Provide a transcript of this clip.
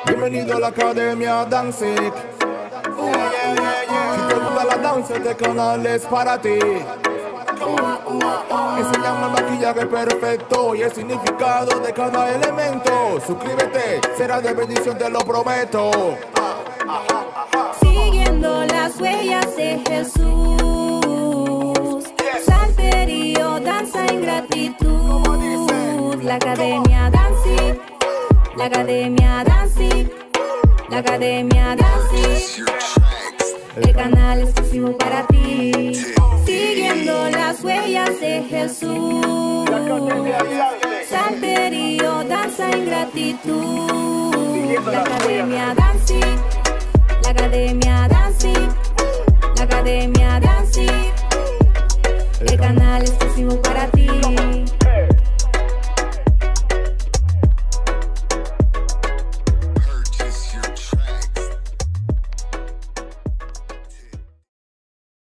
Bienvenido a la Academia Dancing. Si te gusta la danza, este canal es para ti. Enseñamos el maquillaje perfecto y el significado de cada elemento. Suscríbete, será de bendición, te lo prometo. Siguiendo las huellas de Jesús, salterio, danza en gratitud. La Academia Dancing, la Academia Dancing, la Academia Dancing. El canal exclusivo para ti. Siguiendo las huellas de Jesús, salterio, danza en gratitud. La Academia Dancing, la Academia